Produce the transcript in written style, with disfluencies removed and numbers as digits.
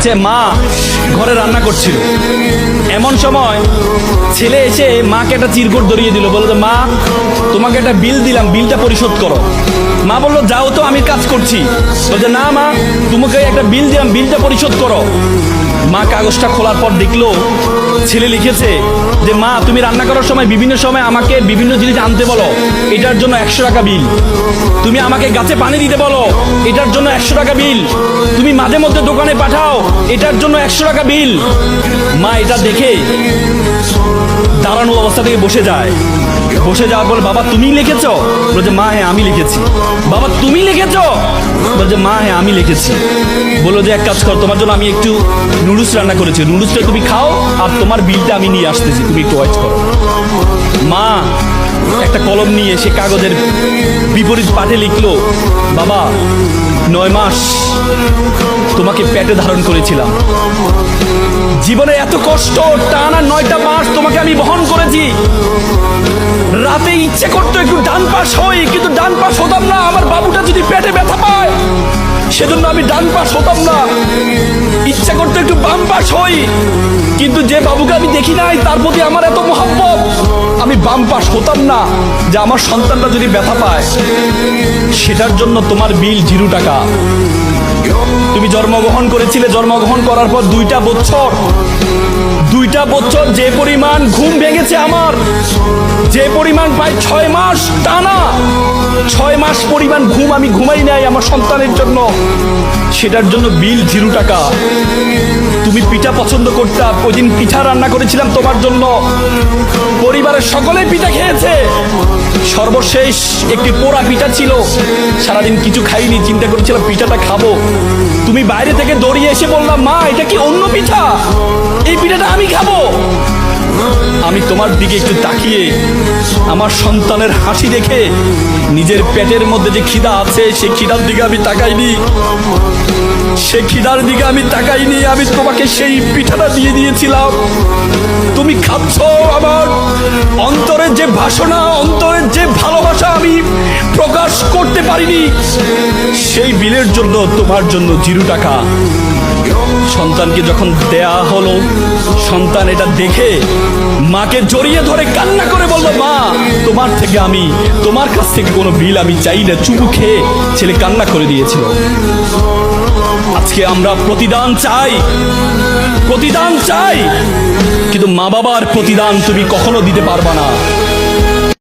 সে মা ঘরে রান্না করছিল, এমন সময় ছেলে এসে মাকে একটা চিরকুট ধরিয়ে দিল, বললো যে মা তোমাকে একটা বিল দিলাম, বিলটা পরিশোধ করো। মা বললো যাও তো, আমি কাজ করছি। বলছে না মা, তোমাকে একটা বিল দিলাম, বিলটা পরিশোধ করো। মা কাগজটা খোলার পর দেখলো ছেলে লিখেছে যে মা তুমি রান্না করার সময় বিভিন্ন সময় আমাকে বিভিন্ন জিনিস আনতে বলো, এটার জন্য 100 টাকা বিল। তুমি আমাকে গাছে পানি দিতে বলো, এটার জন্য 100 টাকা বিল। তুমি মাঝে মধ্যে দোকানে পাঠাও, এটার জন্য 100 টাকা বিল। মা এটা দেখে দাঁড়ানো অবস্থা থেকে বসে যায়। বসে যাওয়ার পর বাবা তুমি লিখেছ? বলছে মা হ্যাঁ আমি লিখেছি। বাবা তুমি লিখেছ? বলছে মা হ্যাঁ আমি লিখেছি। বললো যে এক কাজ কর, তোমার জন্য আমি একটু নুডলস রান্না করেছি, নুডলসটা তুমি খাও আর তোমার বিলটা আমি নিয়ে আসতেছি, তুমি একটু ওয়েট করো। মা একটা কলম নিয়ে সে কাগজের বিপরীত পাঠে লিখলো, বাবা 9 মাস তোমাকে পেটে ধারণ করেছিলাম, জীবনে এত কষ্ট, টানা 9টা মাস তোমাকে আমি বহন করেছি। রাতে ইচ্ছে করতো একটু ডান পাশ হই, কিন্তু ডান পাশ হতাম না। আমার বাবুটা যদি পেটে ব্যথা পায় সেজন্য আমি ডান পাশ হতাম না। ইচ্ছা করতো একটু বাম পাশ হই, কিন্তু যে বাবুকে আমি দেখি নাই তার প্রতি আমার এত মহব্বত, আমি বাম পাশ হতাম না যে আমার সন্তানটা যদি ব্যথা পায়। সেটার জন্য তোমার বিল 0 টাকা। তুমি জন্মগ্রহণ করেছিলে, জন্মগ্রহণ করার পর 2টা বছর যে পরিমাণ ঘুম ভেঙেছে আমার, যে পরিমাণ প্রায় 6 মাস টানা, 6 মাস পরিমাণ ঘুম আমি ঘুমাই নাই আমার সন্তানের জন্য, সেটার জন্য বিল 0 টাকা। তুমি পিঠা পছন্দ করতা, ওই দিন পিঠা রান্না করেছিলাম তোমার জন্য, পরিবারের সকলে পিঠা খেয়েছে। সর্বশেষ একটি পোড়া পিঠা ছিল, সারাদিন কিছু খাইনি, চিন্তা করেছিলাম পিঠাটা খাবো। তুমি বাইরে থেকে দৌড়িয়ে এসে বললাম মা এটা কি অন্য পিঠা, এই পিঠাটা আমি খাবো। আমি তোমার দিকে একটু তাকিয়ে আমার সন্তানের হাসি দেখে নিজের পেটের মধ্যে যে খিদা আছে সেই খিদার দিকে আমি তাকাইনি, সেই খিদার দিকে আমি তাকাইনি। আমি তোমাকে সেই পিঠাটা দিয়ে দিয়েছিলাম, তুমি খাচ্ছ। আমার অন্তরের যে বাসনা, অন্তরের যে ভালোবাসা আমি প্রকাশ করতে পারিনি, সেই বিলের জন্য তোমার জন্য 0 টাকা। সন্তানকে যখন দেয়া হলো, সন্তান এটা দেখে মাকে জড়িয়ে ধরে কান্না করে বললো মা তোমার কাছ থেকে কোনো বিল আমি চাই না। চুমু খেয়ে ছেলে কান্না করে দিয়েছিল। আজকে আমরা প্রতিদান চাই, কিন্তু মা বাবার প্রতিদান তুমি কখনো দিতে পারবা না।